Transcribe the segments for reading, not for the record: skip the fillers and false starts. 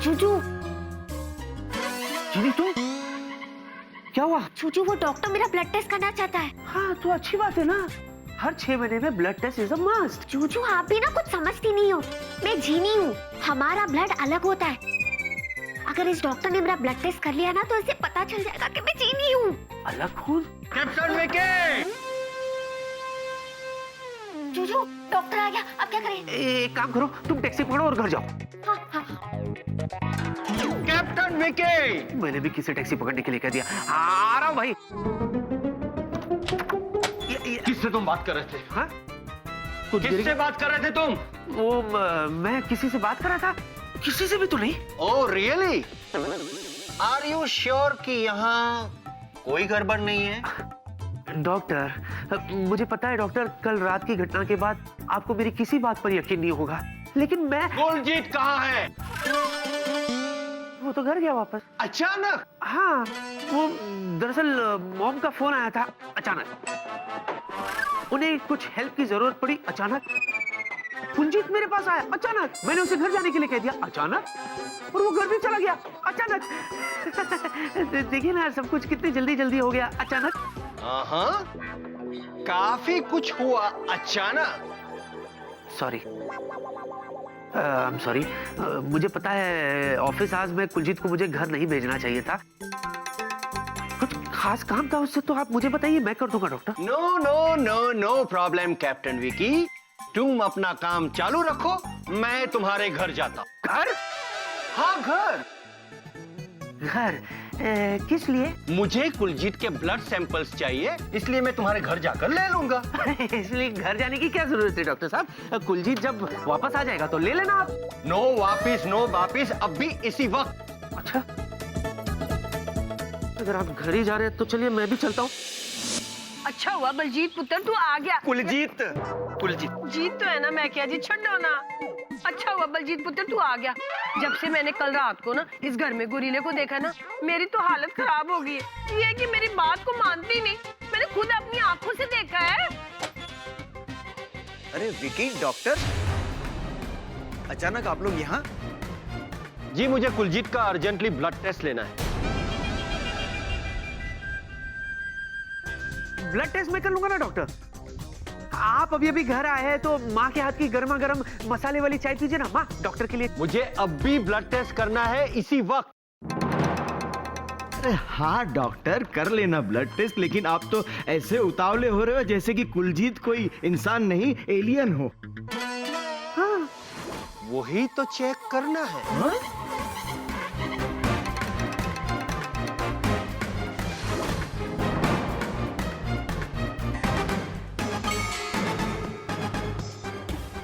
चूचू चीनी तुम क्या हुआ? चूचू, वो डॉक्टर मेरा ब्लड टेस्ट करना चाहता है। हाँ तो अच्छी बात है ना, हर 6 महीने में blood test is a must. Chuchu, आप भी ना कुछ समझती नहीं हो। मैं जीनी हूँ, हमारा ब्लड अलग होता है। अगर इस डॉक्टर ने मेरा ब्लड टेस्ट कर लिया ना तो इसे पता चल जाएगा कि मैं जीनी हूँ। अलग खून? कैप्टन विकी! चूचू, डॉक्टर आ गया, अब क्या करें? एक काम करो, तुम टैक्सी पकड़ो और घर जाओ। हाँ, हाँ। कैप्टन विकी! मैंने भी किसी टैक्सी पकड़ने के लिए कह दिया। आ रहा हूँ भाई। किससे तुम बात कर रहे थे? हाँ? कुछ देर किससे बात कर रहे थे तुम? वो मैं किसी से बात कर रहा था। किसी से भी तो नहीं। Oh really? Are you sure कि यहाँ कोई गड़बड़ नहीं है? डॉक्टर, मुझे पता है डॉक्टर, कल रात की घटना के बाद आपको मेरी किसी बात पर यकीन नहीं होगा, लेकिन मैं... कुलजीत कहाँ है? वो तो घर गया वापस। अचानक? हाँ, वो दरअसल मॉम का फोन आया था अचानक। उन्हें कुछ हेल्प की जरूरत पड़ी अचानक। कुलजीत मेरे पास आया अचानक। मैंने उसे घर जाने के लिए कह दिया अचानक, और वो घर भी चला गया अचानक। देखिए ना, सब कुछ कितनी जल्दी जल्दी हो गया अचानक। हाँ, काफी कुछ हुआ अचानक। Sorry, I am sorry. मुझे पता है ऑफिस आज में कुलजीत को मुझे घर नहीं भेजना चाहिए था। कुछ खास काम था उससे, तो आप मुझे बताइए, मैं कर दूंगा doctor. No no no no problem captain Vicky, तुम अपना काम चालू रखो, मैं तुम्हारे घर जाता हूँ। घर? हाँ घर। घर किस लिए? मुझे कुलजीत के ब्लड सैंपल्स चाहिए, इसलिए मैं तुम्हारे घर जाकर ले लूंगा। इसलिए घर जाने की क्या जरूरत है डॉक्टर साहब? कुलजीत जब वापस आ जाएगा तो ले लेना आप। नो वापिस, अब भी इसी वक्त। अच्छा, अगर आप घर ही जा रहे हैं तो चलिए मैं भी चलता हूँ। अच्छा हुआ बलजीत पुत्र तू आ गया। कुलजीत जीत तो है ना, मैं क्या जी, छड़ो ना। अच्छा हुआ बलजीत पुत्र तू आ गया। जब से मैंने कल रात को ना इस घर में गुरीले को देखा ना, मेरी तो हालत खराब हो गई है। ये कि मेरी बात को मानती नहीं, मैंने खुद अपनी आंखों से देखा है। अरे विकी, डॉक्टर अचानक आप लोग यहाँ? जी, मुझे कुलजीत का अर्जेंटली ब्लड टेस्ट लेना है। ब्लड टेस्ट मैं कर लूंगा ना डॉक्टर। आप अभी अभी घर आए हैं तो माँ के हाथ की गर्मा गर्म मसाले वाली चाय पीजिए ना माँ, डॉक्टर के लिए। मुझे अब भी ब्लड टेस्ट करना है इसी वक्त। अरे हाँ डॉक्टर, कर लेना ब्लड टेस्ट, लेकिन आप तो ऐसे उतावले हो रहे हो जैसे कि कुलजीत कोई इंसान नहीं, एलियन हो। हाँ, वही तो चेक करना है। हाँ?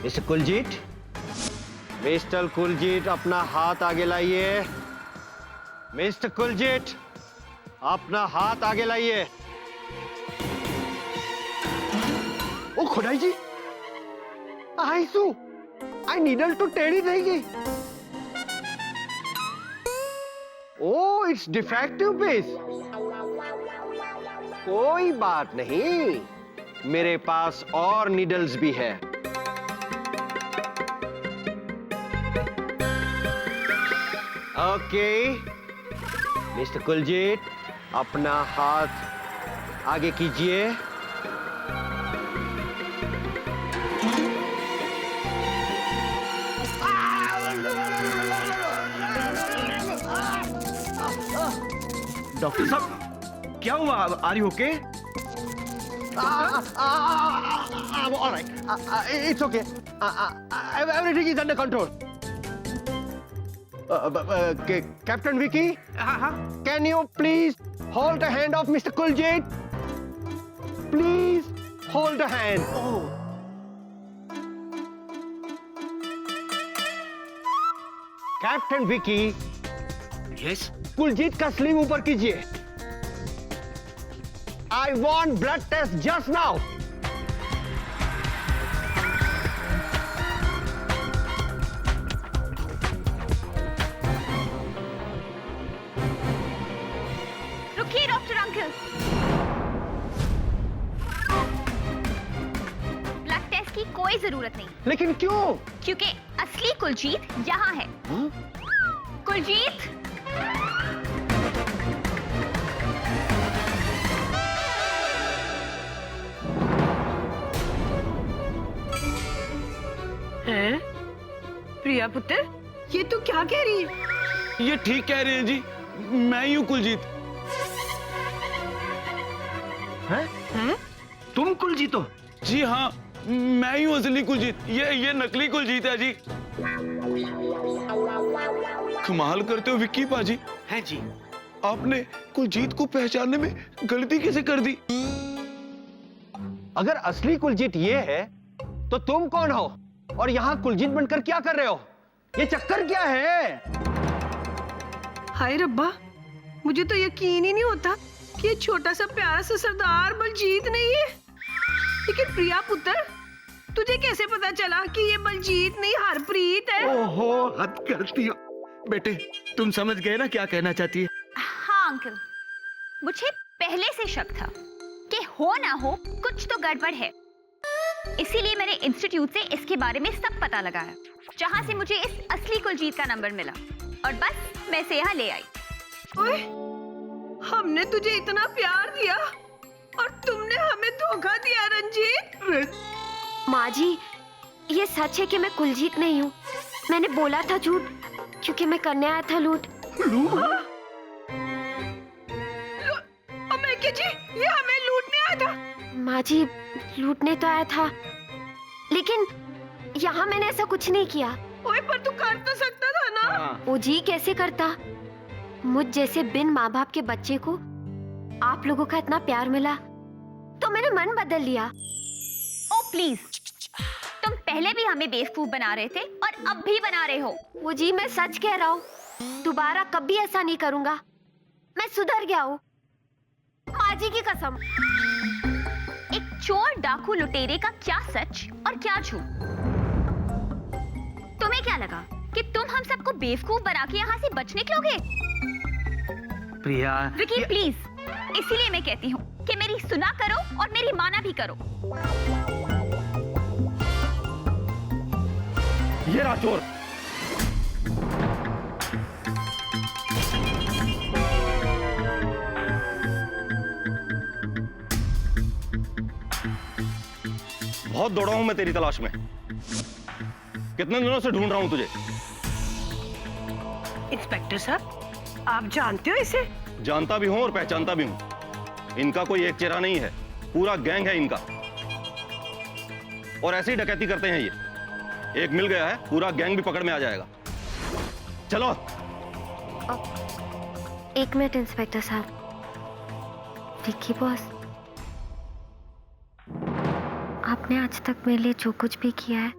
मिस्टर कुलजीत, अपना हाथ आगे लाइए। मिस्टर कुलजीत, अपना हाथ आगे लाइए। ओ खुदाई जी, आईसू, आई नीडल तो टेढ़ी रहेगी। Oh it's defective base. कोई बात नहीं, मेरे पास और नीडल्स भी है। ओके, मिस्टर कुलजीत, अपना हाथ आगे कीजिए। डॉक्टर साहब, क्या हुआ? Are you okay? Alright, it's okay. Everything is under control. Captain Vicky, हाँ हाँ। can you please hold the hand of Mr. Kuljit? Please hold the hand. Captain Vicky, yes, Kuljeet का स्लीव ऊपर कीजिए। I want blood test just now. रुकिए doctor uncle, blood test की कोई जरूरत नहीं, लेकिन क्यों? क्योंकि असली कुलजीत यहाँ है। कुलजीत, हैं? प्रिया पुत्र, ये तू क्या कह रही है? ये ठीक कह रहे हैं जी, मैं ही हूँ कुलजीत। हैं? तुम कुलजीत हो? जी हाँ, मैं ही हूँ असली कुलजीत। ये नकली कुलजीत है जी। कमाल करते हो विक्की पाजी, है जी। आपने कुलजीत को पहचानने में गलती कैसे कर दी? अगर असली कुलजीत ये है तो तुम कौन हो और यहाँ कुलजीत बनकर क्या कर रहे हो? ये चक्कर क्या है? हाय रब्बा, मुझे तो यकीन ही नहीं होता कि ये छोटा सा प्यारा सा सरदार बलजीत नहीं है। लेकिन प्रिया पुत्र, तुझे कैसे पता चला कि ये बलजीत नहीं हरप्रीत है? ओहो, हद करती हो। बेटे, तुम समझ गए ना क्या कहना चाहती है? हाँ अंकल, मुझे पहले से शक था कि हो ना हो कुछ तो गड़बड़ है। इसीलिए मैंने इंस्टीट्यूट से इसके बारे में सब पता लगाया, जहाँ से मुझे इस असली कुलजीत का नंबर मिला और बस मैं इसे यहाँ ले आई। ओए, हमने तुझे इतना प्यार दिया और तुमने हमें धोखा दिया रंजीत। माँ जी, ये सच है कि मैं कुलजीत नहीं हूँ। मैंने बोला था झूठ क्योंकि मैं करने आया था लूट। अमेरिका जी, ये हमें लूटने आया था। माँ जी, लूटने तो आया था, लेकिन यहाँ मैंने ऐसा कुछ नहीं किया। ओए, पर तू कर तो सकता था ना। ओ जी, कैसे करता? मुझ जैसे बिन माँ बाप के बच्चे को आप लोगों का इतना प्यार मिला तो मैंने मन बदल लिया। ओ प्लीज, तुम पहले भी हमें बेवकूफ बना रहे थे और अब भी बना रहे हो। वो जी, मैं सच कह रहा हूँ, दोबारा कभी ऐसा नहीं करूँगा। मैं सुधर गया हूँ, माँ जी की कसम। एक चोर डाकू लुटेरे का क्या सच और क्या झूठ? तुम्हें क्या लगा कि तुम हम सबको बेवकूफ बना के यहाँ से बच निकलोगे? प्रिया, विकी प्लीज, इसीलिए मैं कहती हूँ कि मेरी सुना करो और मेरी माना भी करो। ये रहा चोर। बहुत दौड़ा हूं मैं तेरी तलाश में। कितने दिनों से ढूंढ रहा हूं तुझे। इंस्पेक्टर साहब, आप जानते हो इसे? जानता भी हूं और पहचानता भी हूं। इनका कोई एक चेहरा नहीं है, पूरा गैंग है इनका। और ऐसे ही डकैती करते हैं ये। एक मिल गया है, पूरा गैंग भी पकड़ में आ जाएगा। चलो। एक मिनट इंस्पेक्टर साहब। विक्की बॉस, आपने आज तक मेरे लिए जो कुछ भी किया है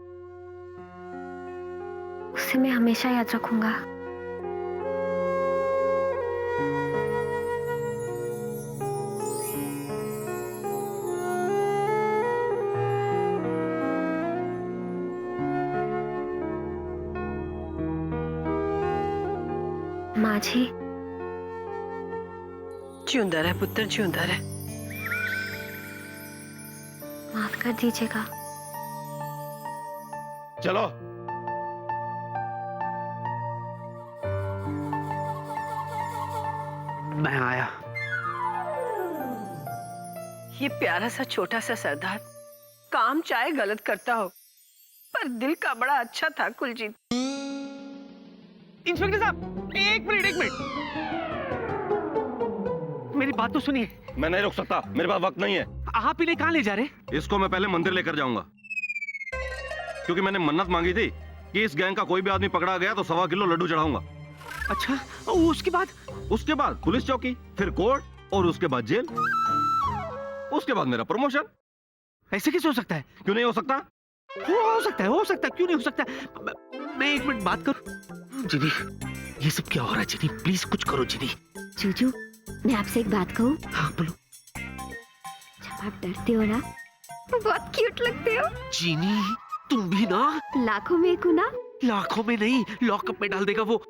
उसे मैं हमेशा याद रखूंगा। माँ जी, जिंदा रहे पुत्र, जिंदा रहे। माफ कर दीजिएगा। चलो। मैं आया। ये प्यारा सा छोटा सा सरदार काम चाहे गलत करता हो, पर दिल का बड़ा अच्छा था कुलजीत। इंस्पेक्टर साहब, एक मिनट। मेरी बात तो सुनिए। मैं नहीं रुक सकता, मेरे पास वक्त नहीं है। आप इन्हें कहाँ ले जा रहे? इसको मैं पहले मंदिर लेकर जाऊंगा, क्योंकि मैंने मन्नत मांगी थी कि इस गैंग का कोई भी आदमी पकड़ा गया तो 1.25 किलो लड्डू चढ़ाऊंगा। अच्छा, उसके बाद? उसके बाद पुलिस चौकी, फिर कोर्ट और उसके बाद जेल। उसके बाद मेरा प्रमोशन। ऐसे कैसे हो सकता है? क्यों नहीं हो सकता? हो सकता है, क्यों नहीं हो सकता? मैं एक मिनट बात करूं। जिनी, ये सब क्या हो रहा है? जिनी, प्लीज कुछ करो जिनी। जूजू, मैं आपसे एक बात कहूँ? हाँ बोलो। जब आप डरते हो ना तो बहुत क्यूट लगते हो। जिनी, तुम भी ना। लाखों में एक हूँ ना? लाखों में नहीं, लॉकअप में डाल देगा वो।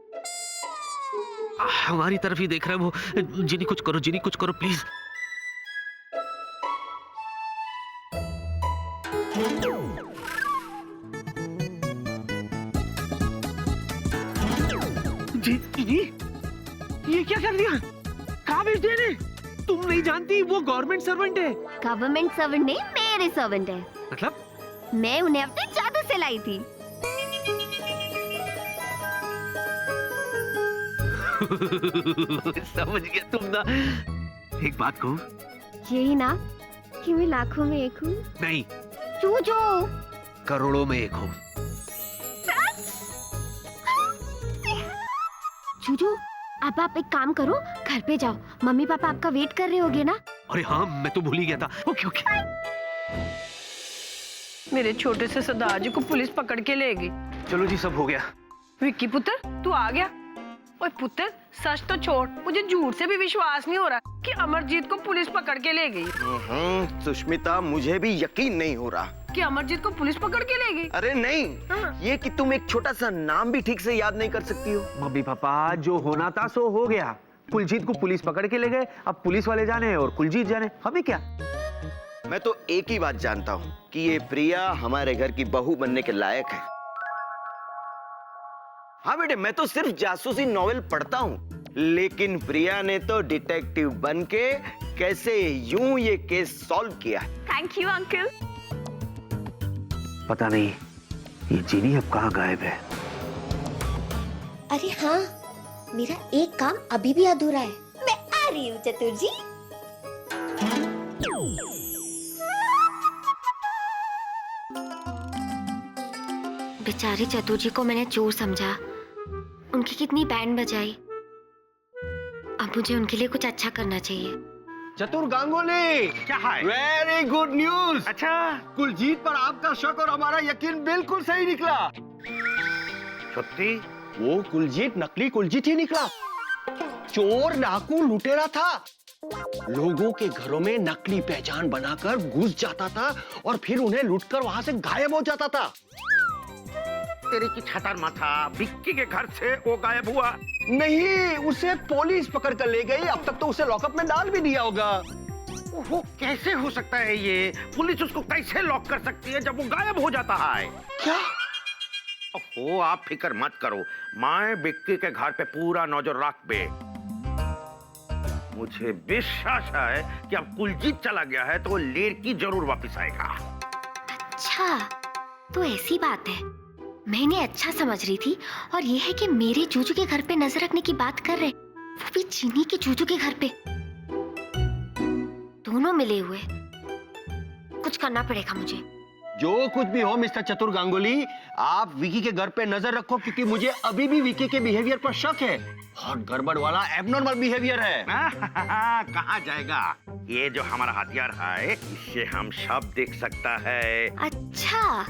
हमारी तरफ ही देख रहा है वो। जिनी कुछ करो, जिनी कुछ करो प्लीज। चिनी, ये क्या कर दिया? कहाँ भेज दिया ने? तुम नहीं जानती वो गवर्नमेंट सर्वेंट है। गवर्नमेंट सर्वेंट नहीं, मेरे सर्वेंट है। मतलब? मैं उन्हें अपने जादू से लाई थी। समझ गया तुम ना। एक बात कहूँ? यही ना कि मैं लाखों में एक हूँ। नहीं, चूजो करोड़ों में एक हूँ। चूजो, अब आप एक काम करो, घर पे जाओ, मम्मी पापा आपका वेट कर रहे होंगे ना। अरे हाँ, मैं तो भूल ही गया था। Okay okay. मेरे छोटे से सरदार जी को पुलिस पकड़ के ले गई। चलो जी, सब हो गया। विक्की पुत्र, तू आ गया? ओए पुत्र, सच तो छोड़, मुझे झूठ से भी विश्वास नहीं हो रहा कि अमरजीत को पुलिस पकड़ के ले गई। सुष्मिता, मुझे भी यकीन नहीं हो रहा कि अमरजीत को पुलिस पकड़ के ले गई। अरे नहीं, हाँ। ये कि तुम एक छोटा सा नाम भी ठीक से याद नहीं कर सकती हो। मम्मी पापा, जो होना था सो हो गया। कुलजीत को पुलिस पकड़ के ले गए, अब पुलिस वाले जाने और कुलजीत जाने, हमें क्या। मैं तो एक ही बात जानता हूँ कि ये प्रिया हमारे घर की बहू बनने के लायक है। हाँ बेटे, मैं तो सिर्फ जासूसी नॉवेल पढ़ता हूँ, लेकिन प्रिया ने तो डिटेक्टिव बन के कैसे यूं ये केस सॉल्व किया। Thank you uncle. पता नहीं ये चीनी अब कहाँ गायब है। अरे हाँ, मेरा एक काम अभी भी अधूरा है। मैं आ रही हूँ चतुर जी। बेचारे चतुर जी को मैंने चोर समझा, उनकी कितनी बैंड बजाई। अब मुझे उनके लिए कुछ अच्छा करना चाहिए। चतुर गांगुली, क्या है? Very good news. अच्छा, कुलजीत पर आपका शक और हमारा यकीन बिल्कुल सही निकला। सच्ची? वो कुलजीत नकली कुलजीत ही निकला। चोर, डाकू, लुटेरा था। लोगों के घरों में नकली पहचान बनाकर घुस जाता था और फिर उन्हें लूटकर वहां से गायब हो जाता था। तेरे की छतर माथा, विक्की के घर से वो गायब हुआ। नहीं, उसे पुलिस पकड़ कर ले गई। अब तक तो उसे लॉकअप में डाल भी दिया होगा। वो कैसे हो सकता है ये? पुलिस उसको कैसे लॉक कर सकती है जब वो गायब हो जाता है? क्या? ओहो, आप फिक्र मत करो, मैं विक्की के घर पे पूरा नजर रख बे। मुझे विश्वास है कि अब कुलजीत चला गया है तो वो लड़की जरूर वापस आएगा। अच्छा, तो ऐसी बात है। मैंने अच्छा समझ रही थी, और ये है कि मेरे जूजू के घर पे नजर रखने की बात कर रहे, वो भी चीनी के जूजू के घर पे। दोनों मिले हुए। कुछ करना पड़ेगा मुझे। जो कुछ भी हो मिस्टर चतुर गांगुली, आप विकी के घर पे नजर रखो, क्योंकि मुझे अभी भी विकी के बिहेवियर पर शक है। बहुत गड़बड़ वाला एबनॉर्मल बिहेवियर है। कहाँ जाएगा? ये जो हमारा हथियार है, इससे हम सब देख सकता है। अच्छा,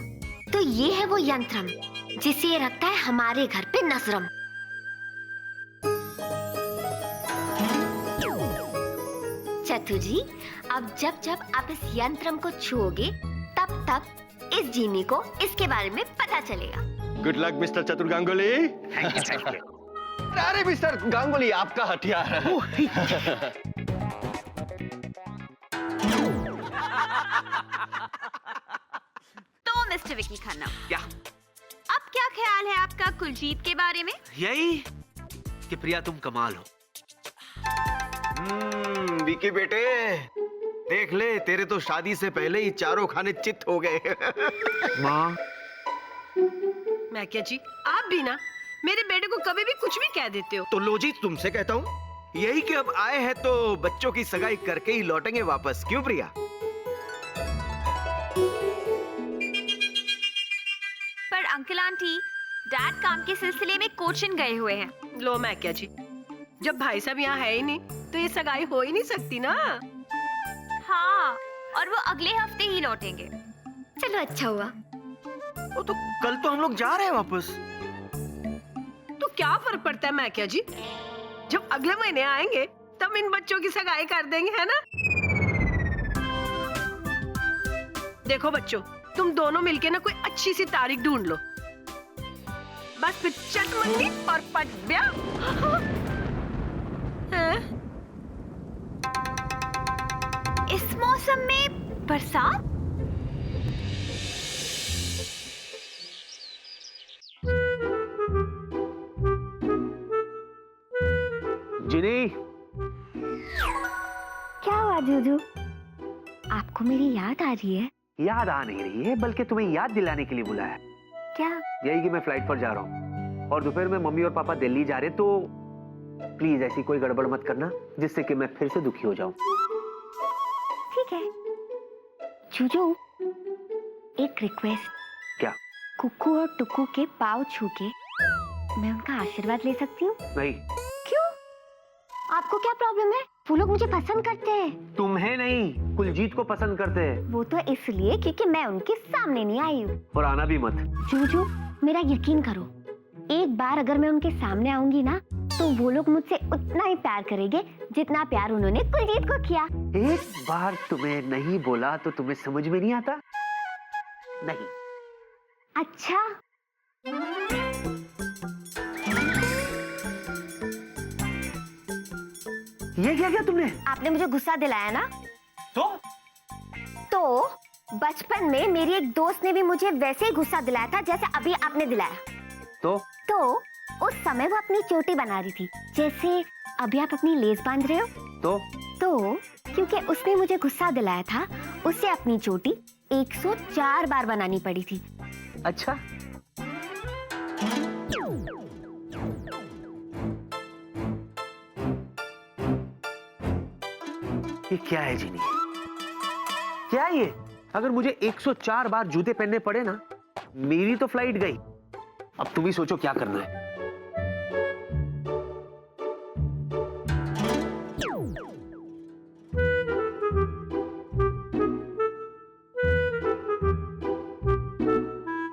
तो ये है वो यंत्रम जिसे ये रखता है हमारे घर पे नजरम। चतु जी, अब जब जब आप इस यंत्रम को छुओगे, तब तब इस जीनी को इसके बारे में पता चलेगा। गुड लक मिस्टर चतुर Ganguly. Thank you, thank you. अरे मिस्टर गांगुली, आपका हथियार है। तो मिस्टर विकी खन्ना, क्या? अब क्या ख्याल है आपका कुलजीत के बारे में? यही कि प्रिया तुम कमाल हो। विकी बेटे, देख ले, तेरे तो शादी से पहले ही चारों खाने चित हो गए। माँ, मैं क्या जी, आप भी ना मेरे बेटे को कभी भी कुछ भी कह देते हो। तो लो जी, तुमसे कहता हूँ, यही कि अब आए हैं तो बच्चों की सगाई करके ही लौटेंगे वापस। क्यों प्रिया? पर अंकल आंटी, डैड काम के सिलसिले में कोचिन गए हुए हैं। लो मैं क्या जी, जब भाई साहब यहाँ है ही नहीं तो ये सगाई हो ही नहीं सकती ना। हाँ, और वो अगले हफ्ते ही लौटेंगे। चलो, अच्छा हुआ। वो तो कल तो हम लोग जा रहे हैं वापस। तो क्या फर्क पड़ता है मैं क्या जी, जब अगले महीने आएंगे तब इन बच्चों की सगाई कर देंगे, है ना। देखो बच्चों, तुम दोनों मिलके ना कोई अच्छी सी तारीख ढूंढ लो, बस फिर चट मंडी और पट ब्याह। हैं? इस मौसम में बरसात? जिनी, क्या हुआ जूजू? आपको मेरी याद आ रही है? याद आ नहीं रही है, बल्कि तुम्हें याद दिलाने के लिए बुलाया। क्या? यही कि मैं फ्लाइट पर जा रहा हूँ और दोपहर में मम्मी और पापा दिल्ली जा रहे, तो प्लीज ऐसी कोई गड़बड़ मत करना जिससे कि मैं फिर से दुखी हो जाऊं। ठीक है। जूजू, एक रिक्वेस्ट। क्या? कुक्कू और टुक्कू के पाँव छू के मैं उनका आशीर्वाद ले सकती हूँ? नहीं। क्यों? आपको क्या प्रॉब्लम है? वो लोग मुझे पसंद करते हैं। तुम्हें नहीं, कुलजीत को पसंद करते हैं। वो तो इसलिए क्योंकि मैं उनके सामने नहीं आई हूँ। और आना भी मत। जूजू, मेरा यकीन करो, एक बार अगर मैं उनके सामने आऊंगी ना, तो वो लोग मुझसे उतना ही प्यार करेंगे जितना प्यार उन्होंने कुलजीत को किया। एक बार तुम्हें नहीं बोला तो तुम्हें समझ में नहीं आता? नहीं। अच्छा, ये क्या किया तुमने? आपने मुझे गुस्सा दिलाया ना? तो बचपन में मेरी एक दोस्त ने भी मुझे वैसे ही गुस्सा दिलाया था जैसे अभी आपने दिलाया। तो उस समय वो अपनी चोटी बना रही थी, जैसे अभी आप अपनी लेस बांध रहे हो। तो क्योंकि उसने मुझे गुस्सा दिलाया था, उसे अपनी चोटी 104 बार बनानी पड़ी थी। अच्छा, ये क्या है जीनी? क्या है ये? अगर मुझे 104 बार जूते पहनने पड़े ना, मेरी तो फ्लाइट गई। अब तुम ही सोचो क्या करना है।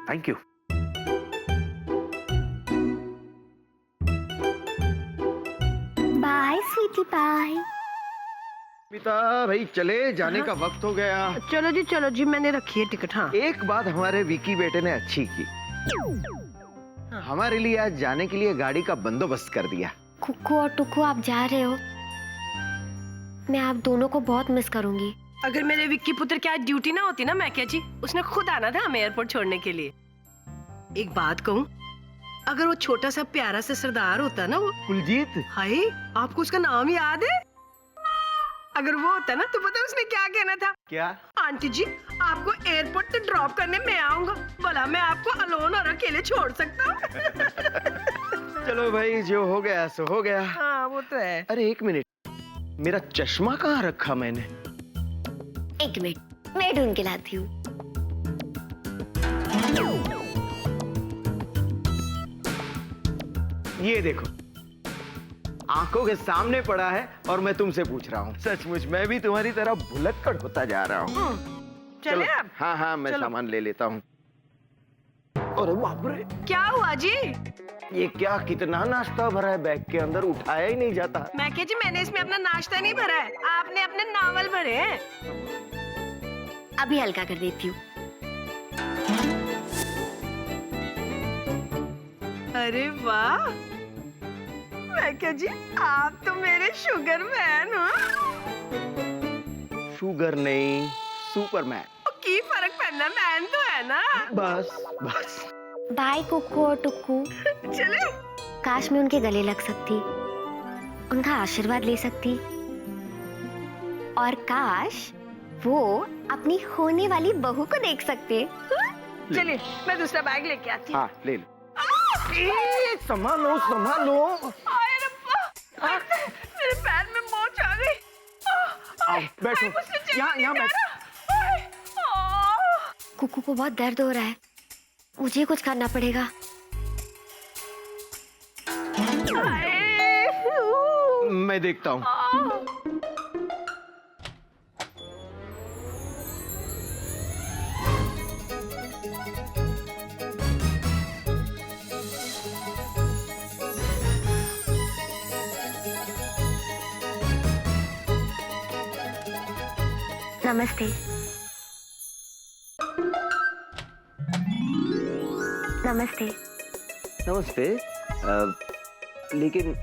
Thank you. बाय स्वीटी पाई। पिता भाई चले जाने का वक्त हो गया। चलो जी, मैंने रखी है टिकट। हाँ, एक बात हमारे विकी बेटे ने अच्छी की, हमारे लिए आज जाने के लिए गाड़ी का बंदोबस्त कर दिया। कुक्कू और टुक्कू, आप जा रहे हो, मैं आप दोनों को बहुत मिस करूंगी। अगर मेरे विक्की पुत्र की आज ड्यूटी ना होती ना मैकिया जी, उसने खुद आना था हमें एयरपोर्ट छोड़ने के लिए। एक बात कहूँ, अगर वो छोटा सा प्यारा सा सरदार होता ना, वो कुलजीत, हाय, आपको उसका नाम याद है? अगर वो होता ना, तो पता उसने क्या कहना था? क्या? आंटी जी, आपको एयरपोर्ट तक ड्रॉप करने मैं आऊंगा, भला मैं आपको अलोन और अकेले छोड़ सकता हूँ? चलो भाई, जो हो गया सो हो गया। हाँ, वो तो है। अरे एक मिनट, मेरा चश्मा कहाँ रखा मैंने? एक मिनट, मैं ढूंढ के लाती हूँ। ये देखो, आंखों के सामने पड़ा है और मैं तुमसे पूछ रहा हूँ। सचमुच मैं भी तुम्हारी तरह भुलक्कड़ होता जा रहा हूँ। चले अब? हाँ, मैं चलो। सामान ले लेता हूँ। अरे बाप रे, क्या हुआ जी? ये क्या, कितना नाश्ता भरा है बैग के अंदर, उठाया ही नहीं जाता। मैकिया जी, मैंने इसमें अपना नाश्ता नहीं भरा है, आपने अपने नावल भरे हैं। अभी हल्का कर देती हूँ। अरे वाह, मैकिया जी, आप तो मेरे शुगर मैन हो। शुगर नहीं, सुपरमैन। की फर्क पड़ना, मैन तो है ना। बस। बाय कुक्कू और टुक्कू। चले। काश मैं उनके गले लग सकती, उनका आशीर्वाद ले सकती, और काश वो अपनी होने वाली बहू को देख सकते। चलिए, मैं दूसरा बैग लेके आती हूँ। हाँ, ले लो। संभालो। आए रब्बा, मेरे पैर में मोच आ गई। आओ, बैठो। यहाँ बैठो। कुक्कू को बहुत दर्द हो रहा है, मुझे कुछ करना पड़ेगा। मैं देखता हूँ। नमस्ते। नमस्ते। लेकिन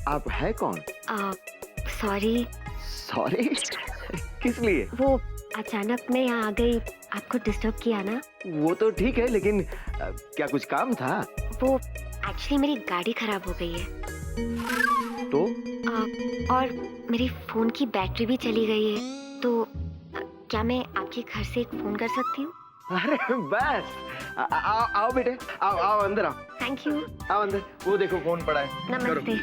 आप है कौन? सॉरी। किस लिए? वो अचानक मैं यहाँ आ गई, आपको डिस्टर्ब किया ना? वो तो ठीक है, लेकिन क्या कुछ काम था? वो एक्चुअली मेरी गाड़ी खराब हो गई है, तो और मेरी फोन की बैटरी भी चली गई है, तो क्या मैं आपके घर से एक फोन कर सकती हूँ? अरे बस आओ आओ बेटे, आओ आओ अंदर आओ, थैंक यू। आओ अंदर। वो देखो फोन पड़ा है। नमस्ते।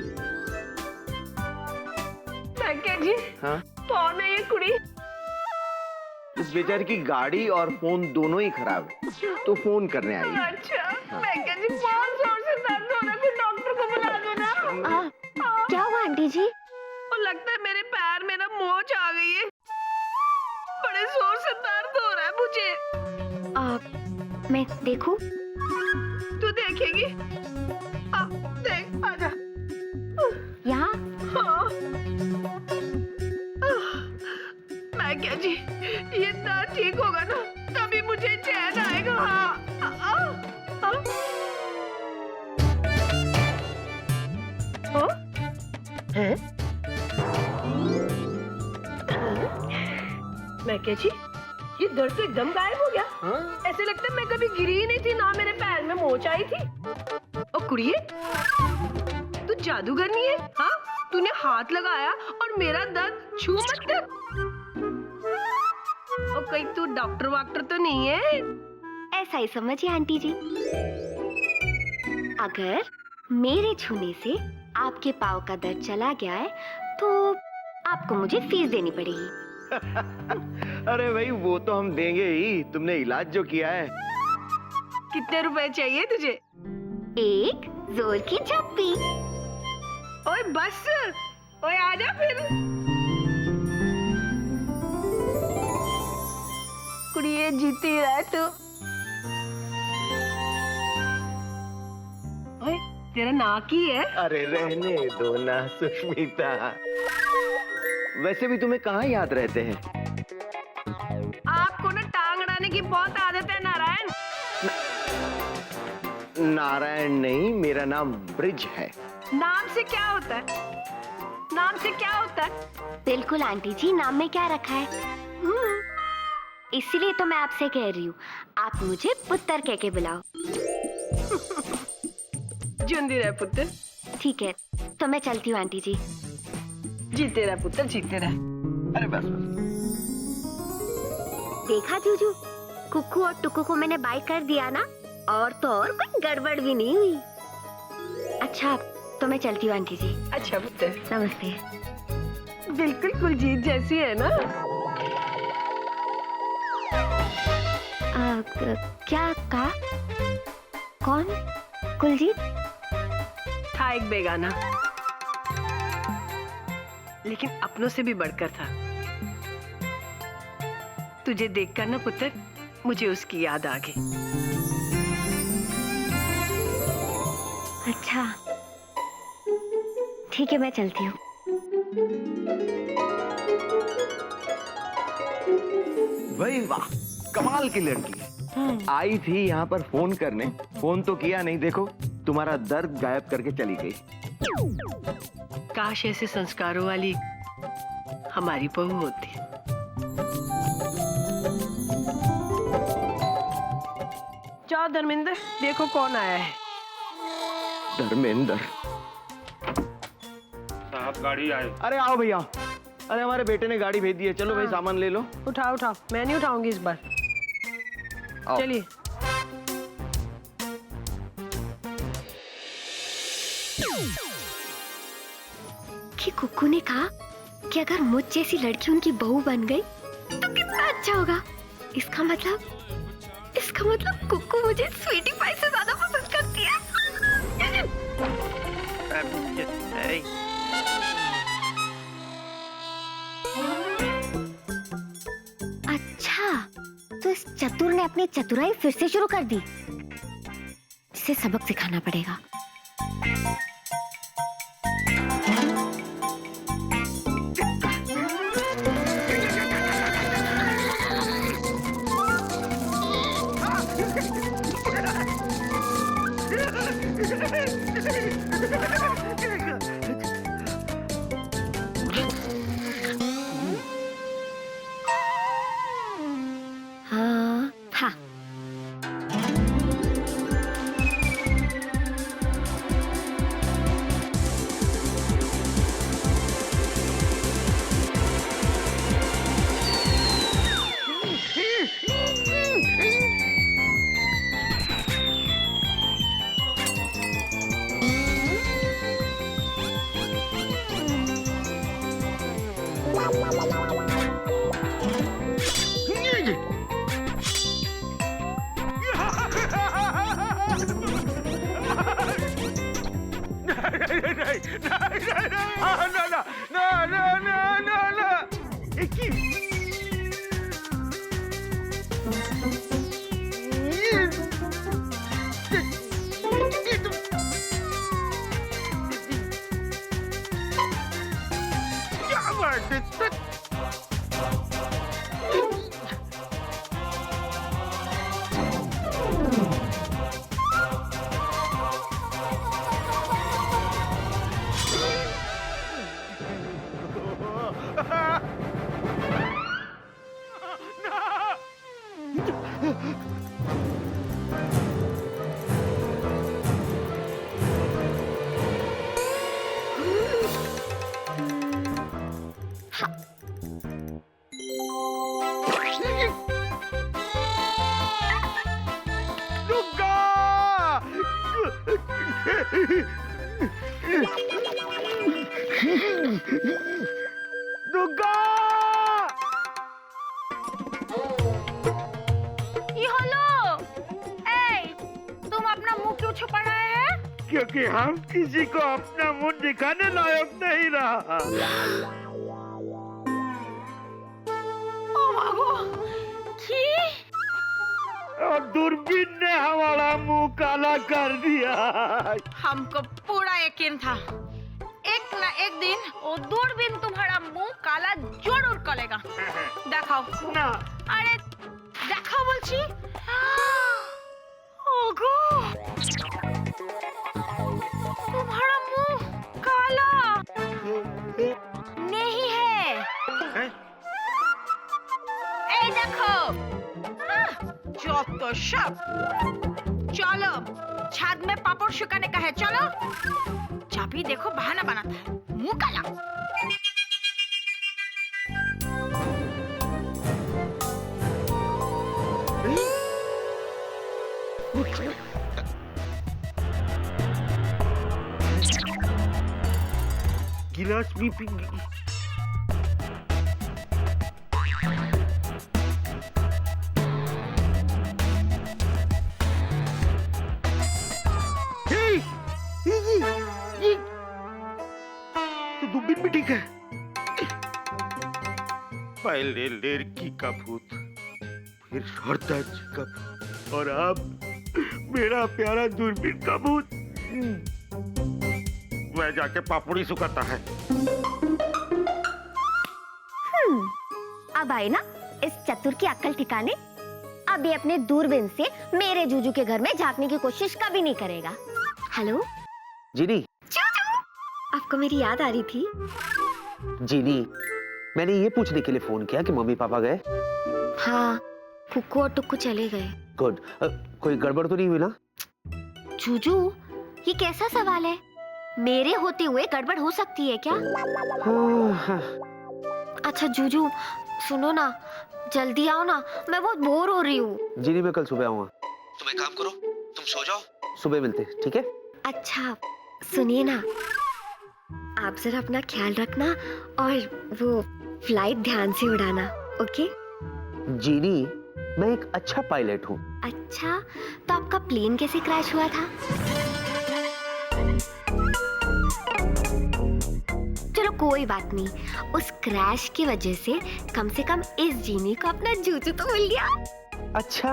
मैं क्या जी, हाँ, कौन है ये कुड़ी? इस बेचारे की गाड़ी और फोन दोनों ही खराब है, तो फोन करने आई है। अच्छा, मैं क्या जी, बहुत जोर से दर्द हो रहा है, कोई डॉक्टर को बुला दो ना। क्या हुआ आंटी जी? और लगता है मेरे पैर में ना मोच आ गई है, बड़े जोर से दर्द हो रहा है मुझे। मैं देखूं? तू देखेगी? देख, आजा। यहाँ? हाँ। मैं क्या जी, ये दर्द ठीक होगा ना, तभी मुझे चैन आएगा। मैं क्या जी, ये दर्द तो एकदम गायब हो गया। ऐसे लगता है मैं कभी गिरी ही नहीं थी, ना मेरे पैर में मोच आई थी। और कुड़िए, तू जादूगरनी है? हाँ, तूने हाथ लगाया और मेरा दर्द छू मत कर। और कहीं तू डॉक्टर वाक्टर तो नहीं है? ऐसा ही समझिए आंटी जी। अगर मेरे छूने से आपके पाँव का दर्द चला गया है, तो आपको मुझे फीस देनी पड़ेगी। अरे भाई वो तो हम देंगे ही, तुमने इलाज जो किया है। कितने रुपए चाहिए तुझे? एक जोर की झप्पी। ओए बस, ओए आजा फिर। कुड़िए जीती रह तू। ओए, तेरा नाक ही है? अरे रहने दो ना सुष्मिता, वैसे भी तुम्हें कहाँ याद रहते हैं? आपको ना टांग अड़ाने की बहुत आदत है नारायण। नारायण नहीं, मेरा नाम ब्रिज है। नाम से क्या होता है? नाम से क्या होता है? बिल्कुल आंटी जी, नाम में क्या रखा है? इसीलिए तो मैं आपसे कह रही हूँ, आप मुझे पुत्र कह के बुलाओ। जिंदी रह पुत्र। ठीक है, तो मैं चलती हूँ आंटी जी। जीते रह पुत्र, जीते रह। अरे बस बस। देखा जूजू, कुक्कू और टुक्कू को मैंने बाय कर दिया ना, और तो और कोई गड़बड़ भी नहीं हुई। अच्छा, तो मैं चलती हूँ आंटी जी। अच्छा पुत्र। नमस्ते। बिल्कुल कुलजीत जैसी है ना। क्या कहा? कौन? कुलजीत? था एक बेगाना, लेकिन अपनों से भी बढ़कर था। तुझे देखकर ना पुत्र, मुझे उसकी याद आ गई। अच्छा, ठीक है, मैं चलती हूँ। भाई वाह, कमाल की लड़की। आई थी यहाँ पर फोन करने, फोन तो किया नहीं, देखो तुम्हारा दर्द गायब करके चली गई। काश ऐसे संस्कारों वाली हमारी बहू होती। जाओ धर्मेंद्र, देखो कौन आया है। धर्मेंद्र साहब गाड़ी आए। अरे आओ भैया, अरे हमारे बेटे ने गाड़ी भेज दी है, चलो भाई सामान ले लो। उठाओ उठाओ, मैं नहीं उठाऊंगी इस बार। आओ। चलिए। कि कुक्कू ने कहा कि अगर मुझ जैसी लड़की उनकी बहू बन गई तो कितना अच्छा होगा। इसका मतलब कुक्कू मुझे स्वीटी पाई से ज्यादा पसंद करती है। अच्छा, तो इस चतुर ने अपनी चतुराई फिर से शुरू कर दी। इसे सबक सिखाना पड़ेगा। हाँ, था। ये हेलो, ए, तुम अपना मुंह क्यों छुपा रहे हैं? क्योंकि हम किसी को अपना मुंह दिखाने लायक नहीं रहा। ओ मागो, की? और दूरबीन ने हमारा मुंह काला कर दिया। हमको पूरा यकीन था, एक ना एक दिन वो दूरबीन तुम्हारा मुंह काला जरूर करेगा। देखाओ ना, अरे देखाओ बोलছি। ओगो, तुम्हारा मुंह काला नहीं है। ए देखो, जो तो सब। चलो छाद में पापड़ सुखाने का है, चलो। जब भी देखो बहाना बनाता है, मुंह काला। गिलास भी पी। दूरबीन भी ठीक है। पहले लड़की का भूत, फिर शारदा जी का भूत, और अब मेरा प्यारा दूरबीन का भूत। वह जाके पापड़ी सुखाता है। अब आई ना इस चतुर की अक्ल ठिकाने। अब ये अपने दूरबीन से मेरे जूजू के घर में झांकने की कोशिश कभी नहीं करेगा। हेलो जीनी, आपको मेरी याद आ रही थी? जीनी, मैंने ये पूछने के लिए फोन किया कि मम्मी पापा गए। हाँ, कुक्कू और टुक्कू चले गए। गुड। कोई गड़बड़ तो नहीं हुई ना? जूजू, ये कैसा सवाल है? मेरे होते हुए गड़बड़ हो सकती है क्या? हाँ। अच्छा जूजू, सुनो ना, जल्दी आओ ना, मैं बहुत बोर हो रही हूँ। जीनी, मैं कल सुबह आऊंगा। तुम एक काम करो, तुम सो जाओ, सुबह मिलते हैं, ठीक है? अच्छा सुनिए ना, आप जरा अपना ख्याल रखना और वो फ्लाइट ध्यान से उड़ाना, ओके? जीनी, मैं एक अच्छा पायलट हूँ। अच्छा, तो आपका प्लेन कैसे क्रैश हुआ था? चलो कोई बात नहीं, उस क्रैश की वजह से कम इस जीनी को अपना जूजू तो मिल गया। अच्छा,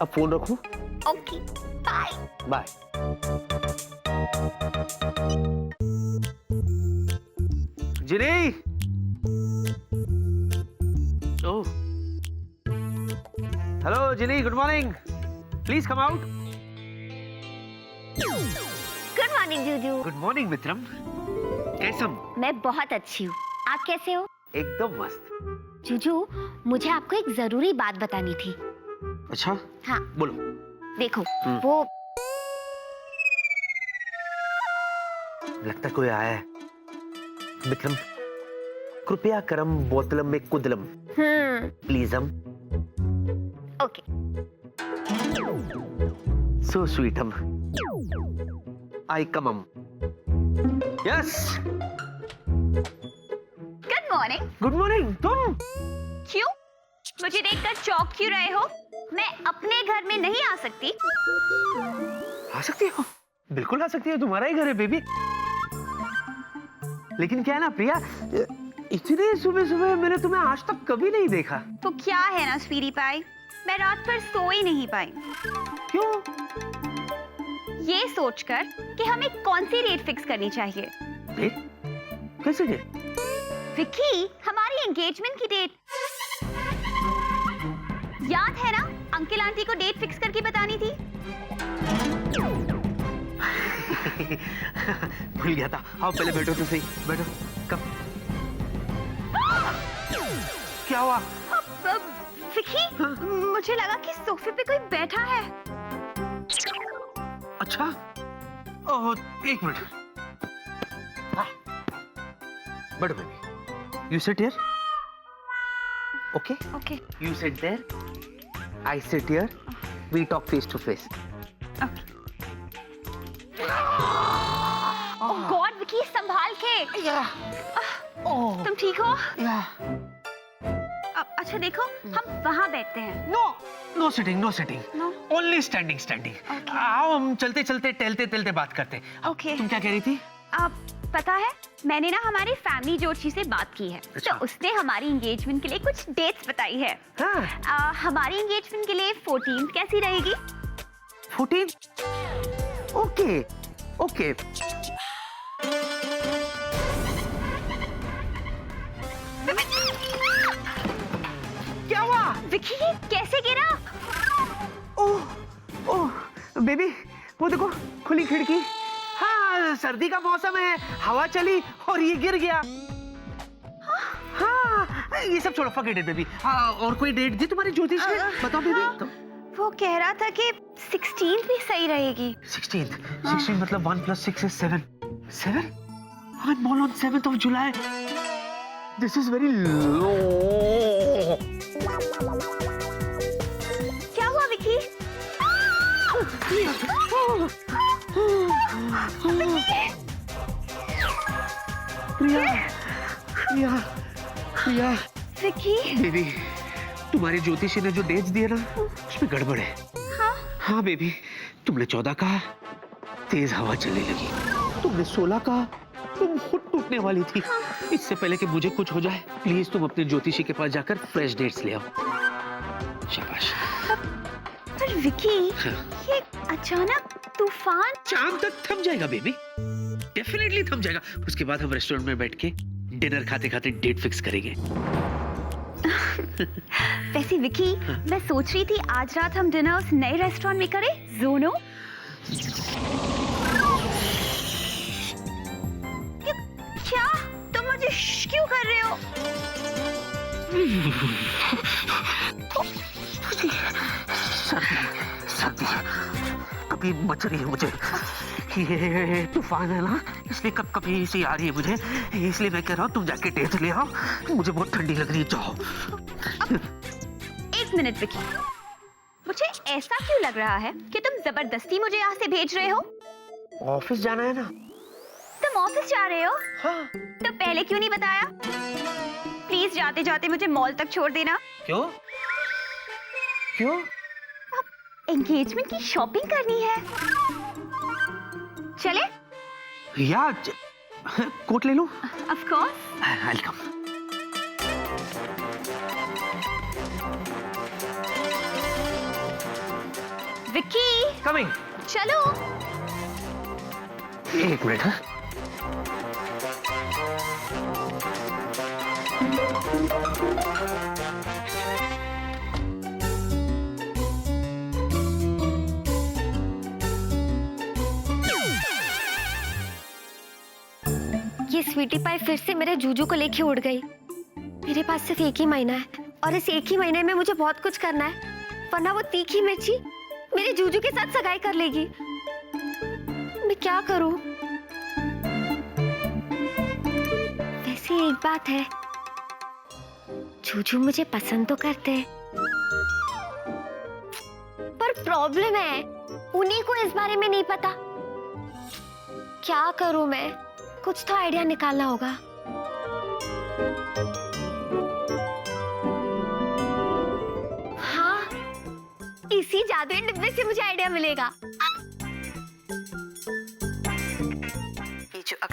अब फोन रखूं? Okay, bye. Bye. Genie! Oh, hello Genie, good morning. Please come out. Good morning Juju. Good morning मित्रम। कैसम? मैं बहुत अच्छी हूँ, आप कैसे हो? एकदम मस्त। जूजू, मुझे आपको एक जरूरी बात बतानी थी। अच्छा? हाँ। बोलो। देखो, वो लगता कोई आया है। विक्रम, कृपया करम बोतलम में कुदलम। प्लीजम। ओके। सो स्वीटम। आई कमम। Yes. Good morning. Good morning. तुम? क्यों? मुझे देखकर चौंक क्यों रहे हो? मैं अपने घर में नहीं आ सकती? आ सकती हो? बिल्कुल आ सकती है, तुम्हारा ही घर है बेबी। लेकिन क्या है ना प्रिया, इतने सुबह सुबह मैंने तुम्हें आज तक कभी नहीं देखा। तो क्या है ना स्वीटी पाई, मैं रात भर सो ही नहीं पाई। क्यों? ये सोचकर कि हमें कौन सी डेट फिक्स करनी चाहिए। डेट? कैसे डेट? विक्की, हमारी एंगेजमेंट की डेट। याद है ना, अंकल आंटी को डेट फिक्स करके बतानी थी। भूल गया था। आओ पहले बैठो तो सही, बैठो। कब? क्या हुआ? विक्की, मुझे लगा कि सोफे पे कोई बैठा है। अच्छा, ओह एक मिनट। बैठो baby, you sit here. Okay okay you sit there, I sit here, we talk face to face. Oh God Vicky, संभाल के। तुम ठीक हो? अच्छा देखो, हम वहाँ बैठते हैं। No no sitting, no sitting, No? Only standing standing. Okay. आओ हम चलते चलते टहलते टहलते बात करते हैं। Okay. तुम क्या कह रही थी? पता है, मैंने ना हमारी फैमिली जोशी से बात की है। अच्छा। तो उसने हमारी एंगेजमेंट के लिए कुछ डेट्स बताई है। हाँ। हमारी एंगेजमेंट के लिए 14th कैसी रहेगी? 14? Okay okay. क्या हुआ? विक्की, कैसे गिरा? ओह ओह बेबी, वो देखो खुली खिड़की। हाँ, सर्दी का मौसम है, हवा चली और ये गिर गया। हाँ, ये सब छोड़ो, फॉरगेट इट बेबी। हाँ, और कोई डेट दी तुम्हारी ज्योतिष ने? बताओ बेबी। वो कह रहा था कि 16th भी सही रहेगी। 16 मतलब 1 + 6 is 7. 7? I'm born on 7th of July. This is very low. क्या हुआ विक्की? प्रिया, प्रिया, प्रिया। विक्की, बेबी, तुम्हारे ज्योतिषी ने जो डेट्स दिए ना, उसमें गड़बड़ है। हाँ? हाँ बेबी, तुमने 14 कहा, तेज हवा चलने लगी। तुमने 16 कहा, तुम खुद टूटने वाली थी। इससे पहले कि मुझे कुछ हो जाए, प्लीज तुम अपने ज्योतिषी के पास जाकर फ्रेश डेट्स ले आओ। शाबाश। पर विक्की, हाँ। ये अचानक तूफान। शाम तक थम जाएगा बेबी, डेफिनेटली थम जाएगा। उसके बाद हम रेस्टोरेंट में बैठ के डिनर खाते खाते डेट फिक्स करेंगे। वैसे विक्की, मैं सोच रही थी आज रात हम डिनर उस नए रेस्टोरेंट में करें, जोनो। क्या तुम मुझे क्यों कर रहे हो? सर्दी कभी मच रही है मुझे। ये तूफान है ना, इसलिए कब कभी सी आ रही है मुझे। इसलिए मैं कह रहा हूँ तुम जाके डेट ले आओ, मुझे बहुत ठंडी लग रही है। जाओ। एक मिनट विक्की, मुझे ऐसा क्यों लग रहा है कि तुम जबरदस्ती मुझे यहाँ से भेज रहे हो? ऑफिस जाना है ना। तुम ऑफिस जा रहे हो? हाँ। तो पहले क्यों नहीं बताया? प्लीज जाते जाते मुझे मॉल तक छोड़ देना। क्यों? क्यों? एंगेजमेंट की शॉपिंग करनी है। चले? या कोट ले लूं? Of course. Welcome. Vicky, coming. चलो। एक मिनट। हाँ? ये स्वीटी पाई फिर से मेरे जूजू को लेके उड़ गई। मेरे पास सिर्फ एक ही महीना है और इस एक ही महीने में मुझे बहुत कुछ करना है, वरना वो तीखी मिर्ची मेरे जूजू के साथ सगाई कर लेगी। मैं क्या करूं? वैसे एक बात है, जूजू मुझे पसंद तो करते हैं, पर प्रॉब्लम है उन्हीं को इस बारे में नहीं पता। क्या करूं मैं? कुछ तो आइडिया निकालना होगा। हाँ, इसी जादुई डिब्बे से मुझे आइडिया मिलेगा।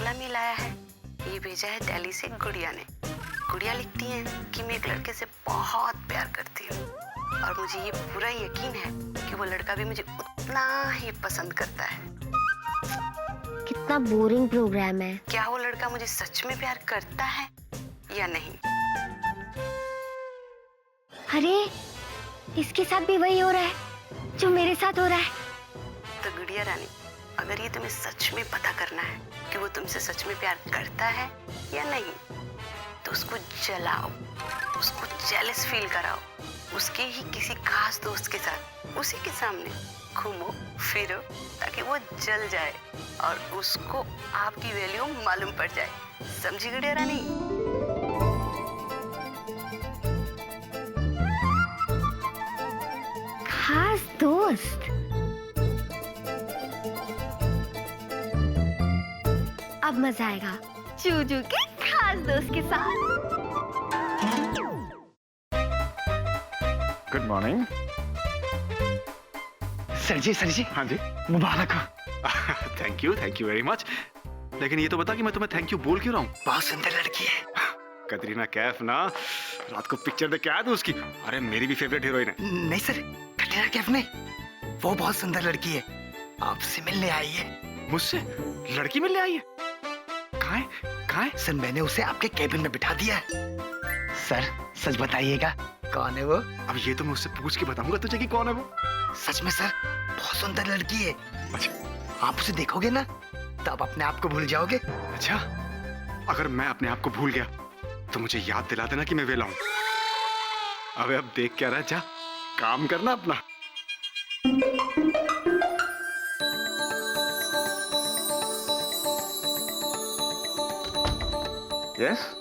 वाला मेल आया है। ये भेजा है दिल्ली से गुड़िया ने। गुड़िया लिखती है कि मैं एक लड़के से बहुत प्यार करती हूँ और मुझे ये पूरा यकीन है कि वो लड़का भी मुझे उतना ही पसंद करता है। कितना बोरिंग प्रोग्राम है। क्या वो लड़का मुझे सच में प्यार करता है या नहीं? अरे इसके साथ भी वही हो रहा है जो मेरे साथ हो रहा है। तो गुड़िया रानी, अगर ये तुम्हें सच में पता करना है कि वो तुमसे सच में प्यार करता है या नहीं, तो उसको जलाओ, उसको जेलस फील कराओ, उसके ही किसी खास दोस्त के साथ उसी के सामने घूमो फिरो ताकि वो जल जाए और उसको आपकी वैल्यू मालूम पड़ जाए। समझी गुड़िया रानी? खास दोस्त? अब मजा आएगा चूजू के खास दोस्त के साथ। Good morning. सर जी हाँ जी। मुबारक हो। Thank you very much. लेकिन ये तो बता कि मैं तुम्हें थैंक यू बोल क्यों रहा हूँ? बहुत सुंदर लड़की है। कतरीना कैफ ना, रात को पिक्चर देख के आया था उसकी। अरे मेरी भी फेवरेट हीरोइन है। नहीं सर, कटरीना कैफ नहीं, वो बहुत सुंदर लड़की है, आपसे मिलने आई है। मुझसे लड़की मिलने आई है? कहाँ है? सर मैंने उसे आपके केबिन में बिठा दिया है। सर सच बताइएगा कौन है वो? अब ये तो मैं उससे पूछ के बताऊंगा तुझे कि कौन है वो। सच में सर, बहुत सुंदर लड़की है। अच्छा, आप उसे देखोगे ना तब अपने आप को भूल जाओगे। अच्छा, अगर मैं अपने आप को भूल गया तो मुझे याद दिला देना कि मैं वेला हूं। अबे अब देख क्या रहा है, जा काम करना अपना। यस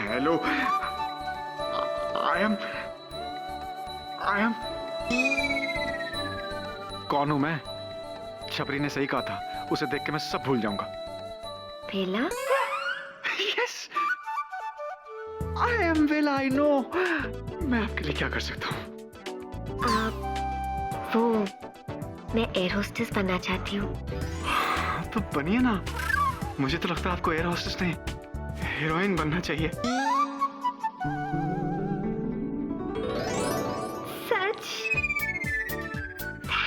हेलो, आई एम कौन हूं मैं? छपरी ने सही कहा था, उसे देख के मैं सब भूल जाऊंगा। वेला? यस, आई एम वेला, आई नो। मैं आपके लिए क्या कर सकता हूँ? वो मैं एयर होस्टेस बनना चाहती हूँ। तो बनिए ना। मुझे तो लगता है आपको एयर होस्टेस नहीं, हीरोइन बनना चाहिए। सच?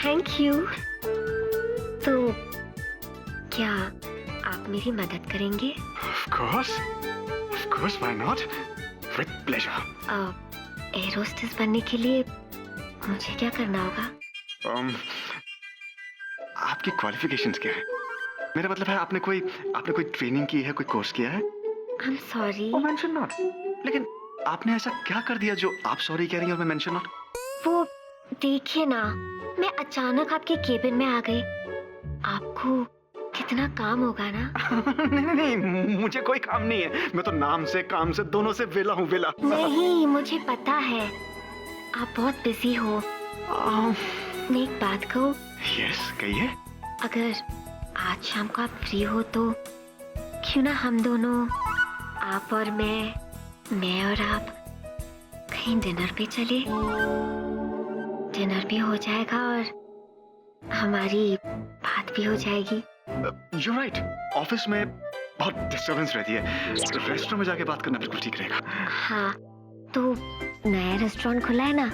Thank you. तो क्या आप मेरी मदद करेंगे? Of course, why not? With pleasure. Air hostess बनने के लिए मुझे क्या करना होगा? आपकी क्वालिफिकेशंस क्या है? मेरा मतलब है आपने कोई ट्रेनिंग की है, कोई कोर्स किया है? I'm sorry. Oh, mention not. लेकिन आपने ऐसा क्या कर दिया जो आप सॉरी कह रही हैं और मैं मेंशन नॉट? वो देखिए ना, मैं अचानक आपके केबिन में आ गई। आपको कितना काम होगा ना? नहीं, मुझे कोई काम नहीं है। मैं तो नाम से काम से दोनों से वेला हूँ, वेला। नहीं, मुझे पता है आप बहुत बिजी हो। मैं एक बात कहूँ? यस, कहिए। अगर आज शाम को आप फ्री हो तो क्यों ना हम दोनों, आप और मैं और आप कहीं डिनर पे चले। डिनर भी हो जाएगा और हमारी बात भी हो जाएगी। You're right. ऑफिस में बहुत डिस्टर्बेंस रहती है। रेस्टोरेंट में जाके बात करना बिल्कुल ठीक रहेगा। हाँ, तो नया रेस्टोरेंट खुला है ना,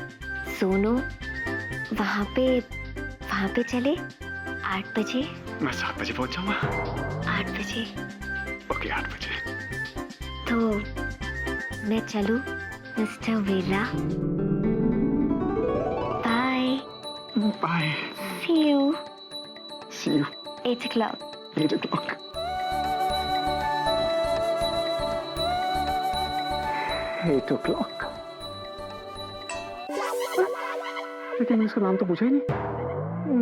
सोनो, वहाँ पे चले। 8 बजे? मैं 7 बजे पहुंच जाऊंगा। 8 बजे ओके 8 बजे। तो मैं चलूं mister Vela? Bye. Bye. See you. See you. 8 o'clock. 8 o'clock. 8 o'clock. लेकिन इसका नाम तो पूछा ही नहीं।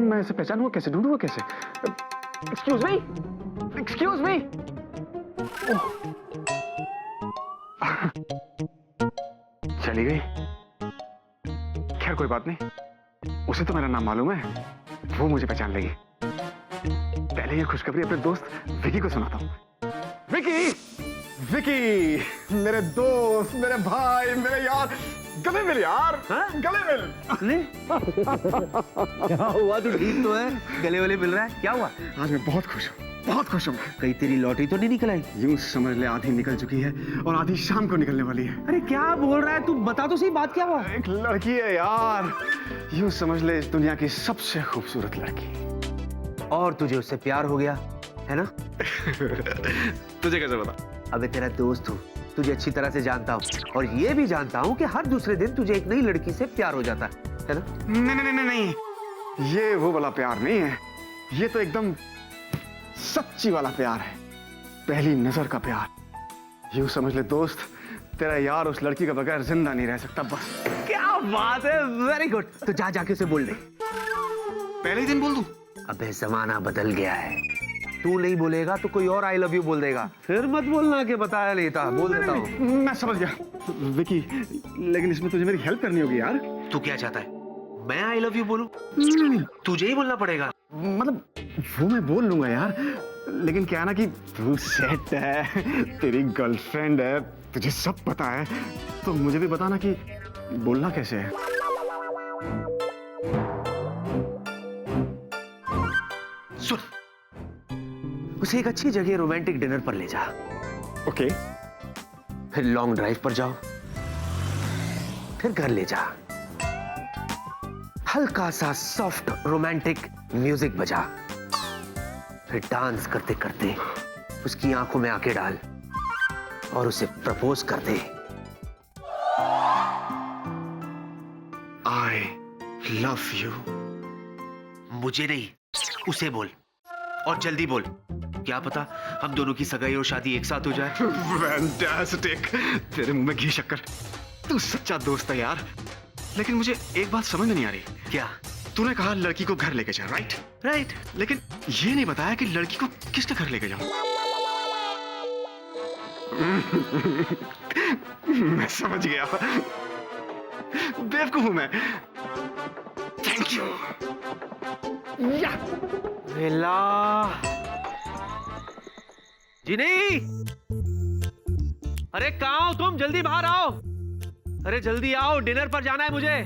मैं इसे पहचानूंगा कैसे, ढूंढूंगा कैसे? Excuse me, excuse me. चली गई। खैर कोई बात नहीं, उसे तो मेरा नाम मालूम है, वो मुझे पहचान लेगी। पहले ये खुशखबरी अपने दोस्त विकी को सुनाता हूँ। विकी, विकी, मेरे दोस्त, मेरे भाई, मेरे यार, गले मिल यार, गले मिल। क्या हुआ? तू ठीक तो है? गले वाले मिल रहा है? क्या हुआ? आज मैं बहुत खुश हूँ, बहुत खुश हूँ। कहीं तेरी लॉटरी तो नहीं निकल आई? यूं समझ ले आधी निकल चुकी है और आधी शाम को निकलने वाली है। अरे क्या बोल रहा है तू? बता तो सही, बात क्या हुआ? एक लड़की है यार, यूं समझ ले इस दुनिया की सबसे खूबसूरत लड़की। और तुझे उससे प्यार हो गया है ना? तुझे कैसे पता? अबे तेरा दोस्त हूँ, तुझे अच्छी तरह से जानता हूँ और ये भी जानता हूँ कि हर दूसरे दिन तुझे एक नई लड़की से प्यार हो जाता है ना? नहीं नहीं नहीं नहीं, ये वो वाला प्यार नहीं है, ये तो एकदम सच्ची वाला प्यार है, पहली नजर का प्यार। यूं समझ ले दोस्त, तेरा यार उस लड़की के बगैर जिंदा नहीं रह सकता। बस। क्या बात है, वेरी गुड। तो जा जाके उसे बोल दे। पहले ही दिन बोल दूं? अबे जमाना बदल गया है, तू नहीं बोलेगा तो कोई और आई लव यू बोल देगा, फिर मत बोलना कि बताया नहीं था। बोल देता हूँ। मैं समझ गया विकी, लेकिन इसमें तुझे मेरी हेल्प करनी होगी यार। तू क्या चाहता है, मैं आई लव यू बोलूं? तुझे ही बोलना पड़ेगा। मतलब वो मैं बोल लूंगा यार, लेकिन क्या है ना कि तू सेट है, तेरी गर्लफ्रेंड है, तुझे सब पता है, तो मुझे भी बताना कि बोलना कैसे है। सुन, उसे एक अच्छी जगह रोमांटिक डिनर पर ले जा। ओके। फिर लॉन्ग ड्राइव पर जाओ, फिर घर ले जा, हल्का सा सॉफ्ट रोमांटिक म्यूजिक बजा, फिर डांस करते करते उसकी आंखों में आंखें डाल और उसे प्रपोज कर दे। I love you. मुझे नहीं, उसे बोल, और जल्दी बोल। क्या पता हम दोनों की सगाई और शादी एक साथ हो जाए। फैंटास्टिक, तेरे मुंह में घी शक्कर। तू सच्चा दोस्त है यार, लेकिन मुझे एक बात समझ में नहीं आ रही। क्या? तूने कहा लड़की को घर लेके जा, राइट? राइट। लेकिन ये नहीं बताया कि लड़की को किसके घर लेके जाऊं। मैं समझ गया, बेवकूफ हूं मैं। Thank you. वेला जी, नहीं। अरे कहाँ हो तुम? जल्दी बाहर आओ। अरे जल्दी आओ, डिनर पर जाना है मुझे।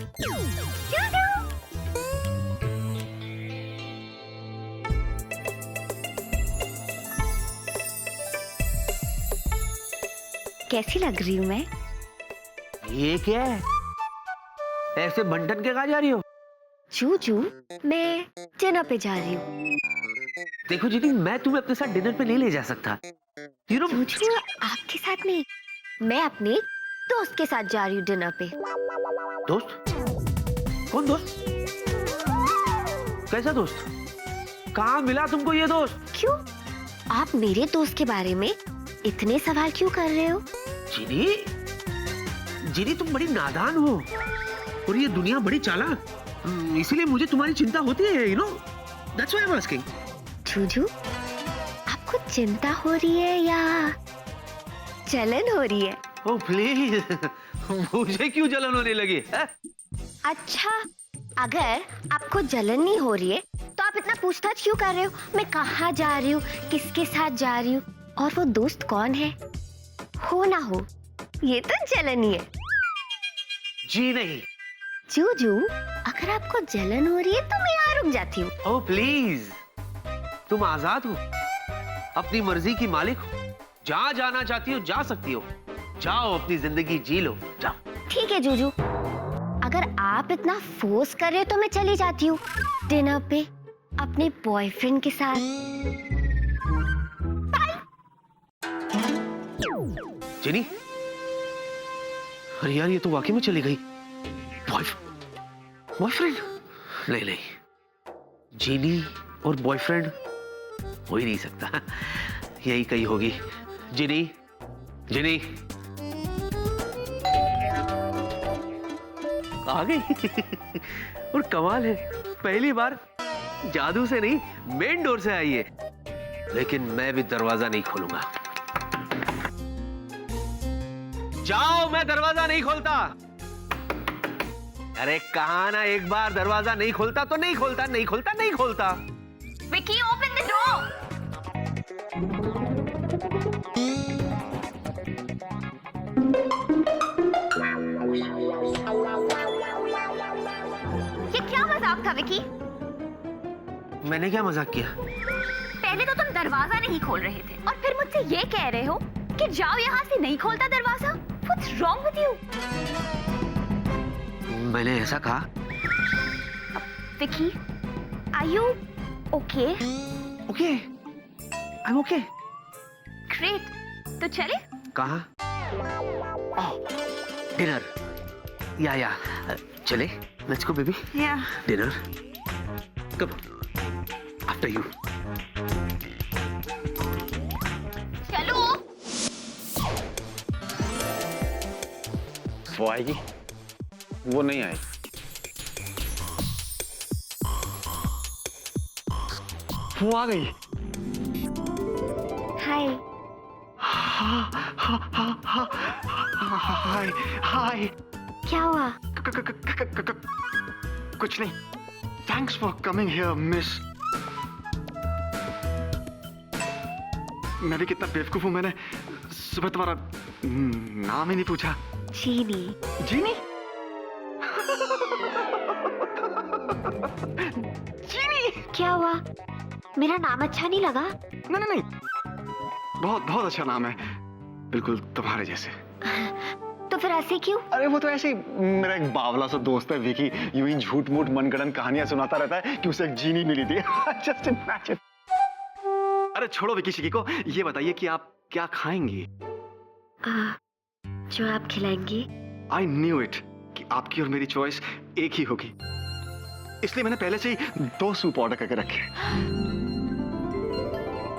कैसी लग रही हूँ मैं? ये क्या है? ऐसे बंटन के कहाँ जा रही हो? जूजू, मैं डिनर पे जा रही हूँ। देखो जीती, मैं तुम्हें अपने साथ डिनर पे नहीं ले जा सकता। यू नो, जूजू आपके साथ नहीं, मैं अपने दोस्त के साथ जा रही हूँ डिनर पे। दोस्त? कौन दोस्त? कैसा दोस्त? कहाँ मिला तुमको ये दोस्त? क्यों? आप मेरे दोस्त के बारे में इतने सवाल क्यों कर रहे हो? जीनी, जीनी तुम बड़ी नादान हो और ये दुनिया बड़ी चालाक, इसीलिए मुझे तुम्हारी चिंता होती है, you know, that's why I am asking. Juju, आपको चिंता हो रही है या जलन हो रही है? ओह प्लीज, मुझे क्यों जलन होने लगी है? अच्छा, अगर आपको जलन नहीं हो रही है तो आप इतना पूछताछ क्यों कर रहे हो? मैं कहाँ जा रही हूँ, किसके साथ जा रही हूँ, और वो दोस्त कौन है? हो ना हो, ये तो जलन ही है। जी नहीं। जूजू, अगर आपको जलन हो रही है तो मैं यहाँ रुक जाती हूँ। ओह प्लीज, तुम आजाद हो, अपनी मर्जी की मालिक हो, जहाँ जाना चाहती हो जा सकती हो, जाओ अपनी जिंदगी जी लो, जाओ। ठीक है जूजू, अगर आप इतना फोर्स कर रहे हो तो मैं चली जाती हूँ डिनर पे, अपने बॉयफ्रेंड के साथ। जेनी, अरे यार ये तो वाकई में चली गई। बॉयफ्रेंड? नहीं नहीं, जेनी और बॉयफ्रेंड हो ही नहीं सकता। यही कहीं होगी। जेनी, जेनी आ गई। और कमाल है, पहली बार जादू से नहीं मेन डोर से आई है। लेकिन मैं भी दरवाजा नहीं खोलूंगा। जाओ, मैं दरवाजा नहीं खोलता। अरे कहा ना, एक बार दरवाजा नहीं खोलता तो नहीं खोलता, नहीं खोलता, नहीं खोलता। Vicky, open the door. ये क्या मजाक था विकी? मैंने क्या मजाक किया? पहले तो तुम दरवाजा नहीं खोल रहे थे और फिर मुझसे ये कह रहे हो कि जाओ यहाँ से, नहीं खोलता दरवाजा। What's wrong with you? मैंने ऐसा कहा? Vicky, are you okay? Okay, I'm okay. Great. तो चले? कहाँ? डिनर। या चले। Let's go, baby. Yeah. Dinner. Come. After you. चलो। वो आएगी? वो नहीं आएगी। वो आ गई। हाय। हाय हाय। क्या हुआ? कुछ नहीं। Thanks for coming here miss. मैं भी कितना बेवकूफ हूँ, मैंने सुबह तुम्हारा नाम ही नहीं पूछा। जीनी। जीनी? जीनी? क्या हुआ? मेरा नाम अच्छा नहीं लगा? नहीं नहीं नहीं, बहुत बहुत अच्छा नाम है, बिल्कुल तुम्हारे जैसे। तो फिर ऐसे क्यों? अरे वो तो ऐसे ही, मेरा एक बावला सा दोस्त है विकी, यूं ही झूठ मूठ मनगढ़ंत कहानियां सुनाता रहता है कि उसे एक जीनी मिली थी। Just imagine. अरे छोड़ो विकी शिकी को, ये बताइए कि आप क्या खाएंगी? जो आप खिलाएंगी। आई न्यू इट कि आपकी और मेरी चॉइस एक ही होगी, इसलिए मैंने पहले से ही 2 सूप ऑर्डर करके रखे।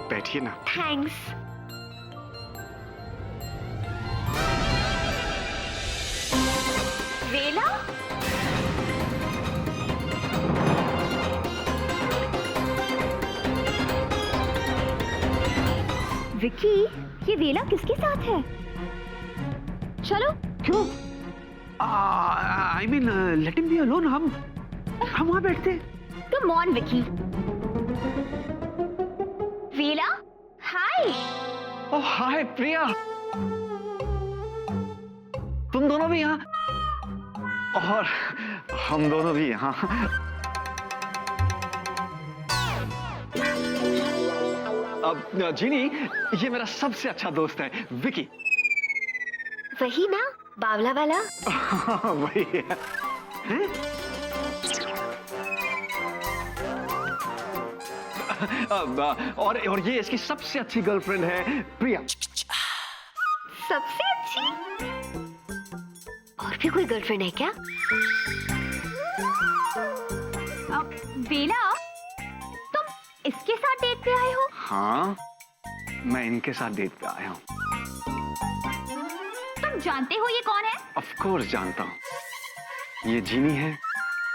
बैठिए ना। थैंक्स। वेला? विकी, ये वेला किसके साथ है? चलो। क्यों? I mean, let him be alone. हम वहाँ बैठते। Come on, Vicky. वेला, हाय। ओह हाय प्रिया, तुम दोनों भी यहाँ? और हम दोनों भी यहाँ। अब जीनी, ये मेरा सबसे अच्छा दोस्त है विकी। वही ना, बावला वाला? वही है। और ये इसकी सबसे अच्छी गर्लफ्रेंड है प्रिया। सबसे अच्छी? और भी कोई गर्लफ्रेंड है क्या? वेला, तुम इसके साथ डेट पे आए हो? हाँ, मैं इनके साथ डेट पे आया हूँ। तुम जानते हो ये कौन है? ऑफ कोर्स जानता हूँ, ये जीनी है।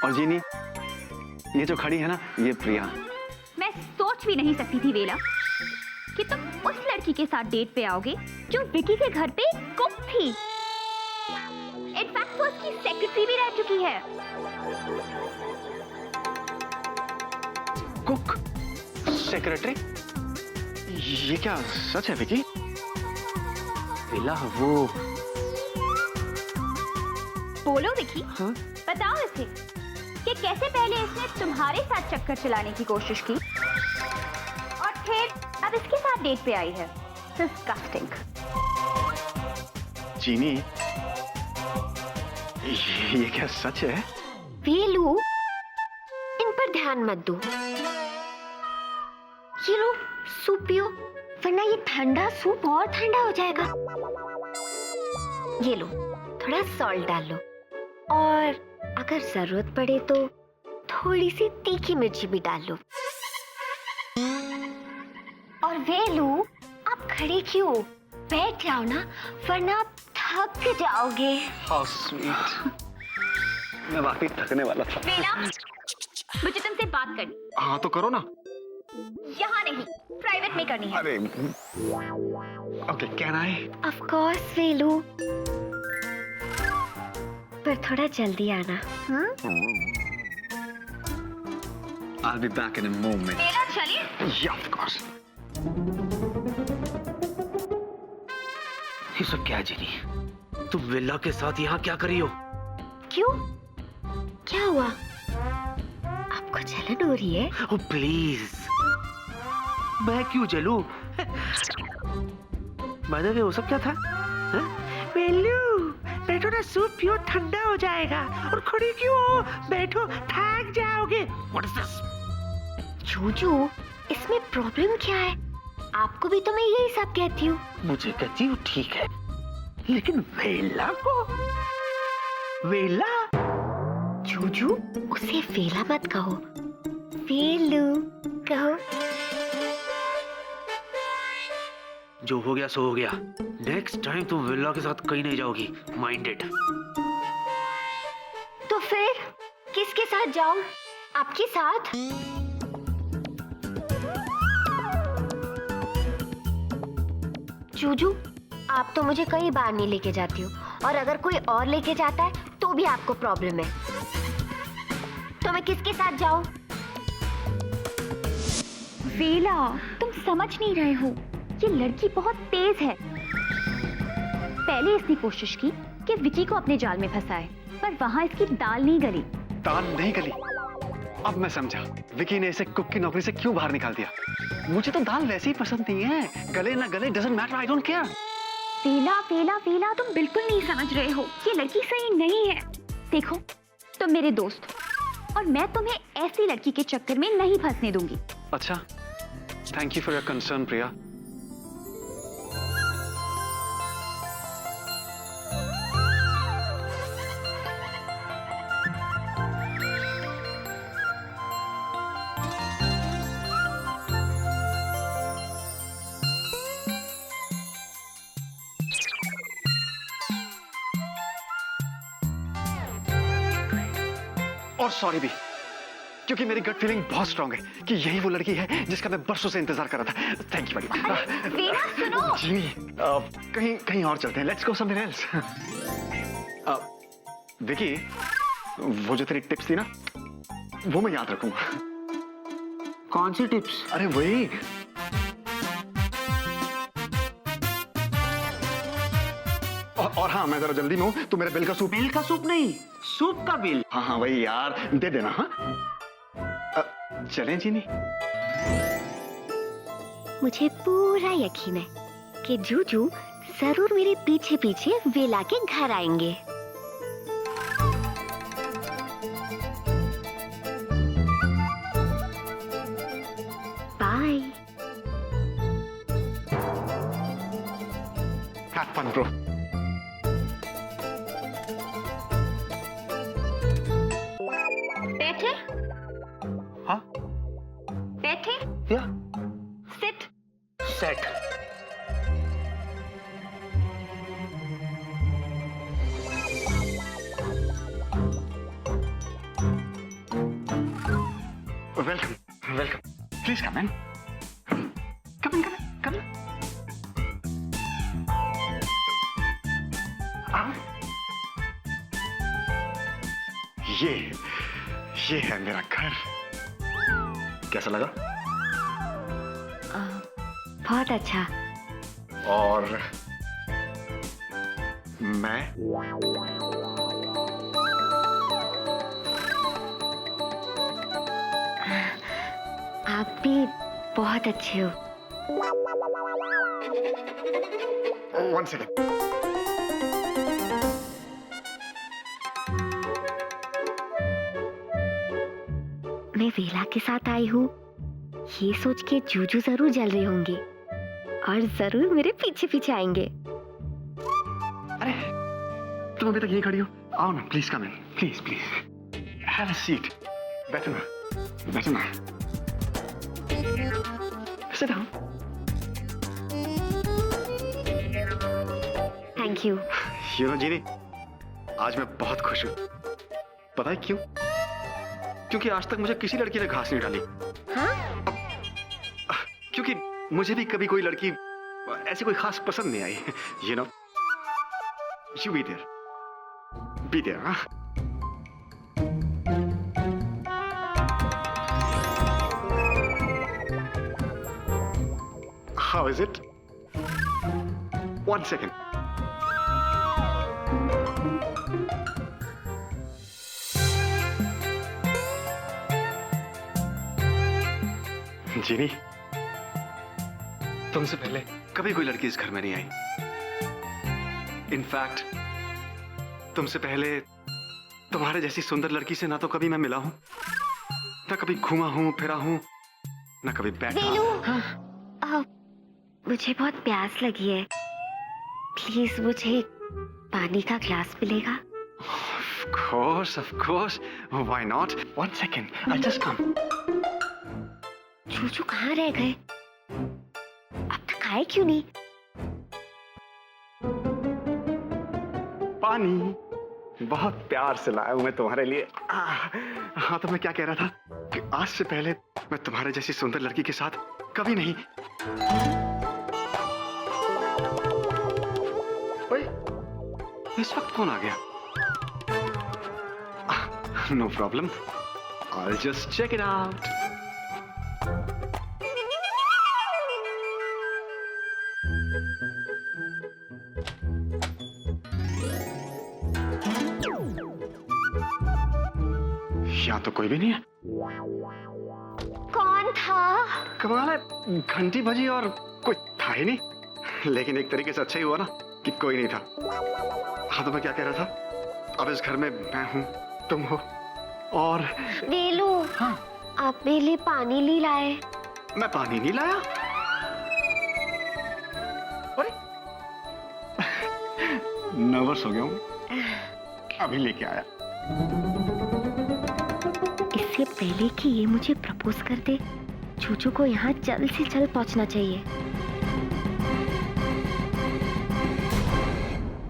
और जीनी, ये जो खड़ी है ना, ये प्रिया। मैं सोच भी नहीं सकती थी वेला कि तुम उस लड़की के साथ डेट पे आओगे जो विकी के घर पे कुक थी। इनफैक्ट वो उसकी सेक्रेटरी भी रह चुकी है। कुक? सेक्रेटरी? ये क्या सच है विकी? वेला, वो बोलो विकी। हाँ? बताओ इसे कि कैसे पहले इसने तुम्हारे साथ चक्कर चलाने की कोशिश की और फिर अब इसके साथ डेट पे आई है। डिस्गस्टिंग। जीनी, ये क्या सच है? वेलू, इन पर ध्यान मत दो। ये लो सूप पियो, वरना ये ठंडा सूप और ठंडा हो जाएगा। ये लो, थोड़ा सॉल्ट डाल लो, और अगर जरूरत पड़े तो थोड़ी सी तीखी मिर्ची भी डाल लो। और वेलू, आप खड़े क्यों? बैठ जाओ ना, वरना आप थक जाओगे। How sweet. मैं वाकई थकने वाला था। वेला, मुझे तुमसे बात करनी। हाँ तो करो ना। यहाँ नहीं, प्राइवेट में करनी है। अरे okay, can I? Of course Velu, पर थोड़ा जल्दी आना। I'll be back in a moment. वेला चलिए। Yeah, of course. ये सब क्या है जिनी? तुम विल्ला के साथ यहाँ क्या कर रही हो? क्यों? क्या हुआ? आपको जलन हो रही है? ओ प्लीज, मैं क्यों जलूं? बाय द वे, वो सब क्या था? वेलू, बैठो ना, सूप पियो, ठंडा हो जाएगा। और खड़ी क्यों हो? बैठो, थक जाओगे। What is this? जूजू, इसमें प्रॉब्लम क्या है? आपको भी तो मैं यही सब कहती हूँ। मुझे कहती हूँ ठीक है, लेकिन वेला को? वेला? जूजू, उसे वेला मत कहो, वेलू कहो। जो हो गया सो हो गया। नेक्स्ट टाइम तुम विल्ला के साथ कहीं नहीं जाओगी, माइंडेड। तो फिर किसके साथ जाऊं? आपके साथ? जूजू, आप तो मुझे कई बार नहीं लेके जाती हो, और अगर कोई और लेके जाता है तो भी आपको प्रॉब्लम है। तो मैं किसके साथ जाऊं? वेला, तुम समझ नहीं रहे हो, ये लड़की बहुत तेज है। पहले इसने कोशिश की कि विकी को अपने जाल में फंसाए, पर वहाँ इसकी दाल नहीं गली। दाल नहीं गली? अब मैं समझा विकी ने इसे कुक की नौकरी से क्यों बाहर निकाल दिया। मुझे तो दाल वैसे ही पसंद नहीं है, गले ना गले doesn't matter, I don't care. वेला वेला वेला, तुम बिल्कुल नहीं समझ रहे हो, ये लड़की सही नहीं है। देखो, तुम मेरे दोस्त हो, और मैं तुम्हें ऐसी लड़की के चक्कर में नहीं फंसने दूंगी। अच्छा, thank you for your concern Priya. और सॉरी भी, क्योंकि मेरी गट फीलिंग बहुत स्ट्रांग है कि यही वो लड़की है जिसका मैं बरसों से इंतजार कर रहा था। Thank you very much. वेला सुनो। जी, कहीं कहीं और चलते हैं, let's go somewhere else. Vicky, वो जो तेरी टिप्स थी ना, वो मैं याद रखूंगा। कौन सी टिप्स? अरे वही, और हाँ, मैं जरा जल्दी में हूँ, तो मेरे बिल का सूप। बिल का सूप नहीं, सूप का बिल। हाँ हाँ वही यार, दे देना। हाँ, चलें जीनी? मुझे पूरा यकीन है कि जूजू जरूर मेरे पीछे पीछे वेला के घर आएंगे। बाय। Have fun bro. बैठे? हाँ? बैठे? या? Sit. Set. Welcome welcome, please come in, come in, come in. ये है मेरा घर। कैसा लगा? बहुत अच्छा। और मैं? आप भी बहुत अच्छे हो। One second. मैं वेला के साथ आई हूँ ये सोच के जूजू जरूर जल रहे होंगे और जरूर मेरे पीछे पीछे आएंगे। अरे तुम अभी तक यहीं खड़ी हो, आओ ना, please come in, please please have a seat, बैठो ना, बैठो ना, sit down. Thank you. You know Genie, आज मैं बहुत खुश हूँ। पता है क्यों? क्योंकि आज तक मुझे किसी लड़की ने घास नहीं डाली। हाँ? क्योंकि मुझे भी कभी कोई लड़की ऐसी कोई खास पसंद नहीं आई। You know, you be there, हाँ? How is it? 1 second. Genie, तुमसे पहले कभी कोई लड़की इस घर में नहीं आई। इनफैक्ट तुमसे पहले तुम्हारे जैसी सुंदर लड़की से ना तो कभी मैं मिला हूं, ना कभी घूमा हूं, फिरा हूं, ना कभी बैठा। मुझे बहुत प्यास लगी है, प्लीज मुझे पानी का ग्लास मिलेगा? Of course. Why not? 1 second. I'll just come. चूचू कहाँ रह गए? अब तक आए क्यों नहीं? पानी बहुत प्यार से लाया हूं मैं तुम्हारे लिए। हाँ, तो मैं क्या कह रहा था कि आज से पहले मैं तुम्हारे जैसी सुंदर लड़की के साथ कभी नहीं। इस वक्त कौन आ गया? No problem, I'll just check it out. यहाँ तो कोई भी नहीं है। कौन था? कमाल है, घंटी बजी और कोई था ही नहीं। लेकिन एक तरीके से अच्छा ही हुआ ना कि कोई नहीं था। हाँ, तो मैं क्या कह रहा था, अब इस घर में मैं हूँ, तुम हो और वेलू। हाँ? आप मेरे लिए पानी नहीं लाए? मैं पानी नहीं लाया? अरे नर्वस हो गया हूँ, अभी लेके आया। इससे पहले कि ये मुझे प्रपोज कर दे, चूचू को यहाँ जल्द से जल्द पहुँचना चाहिए।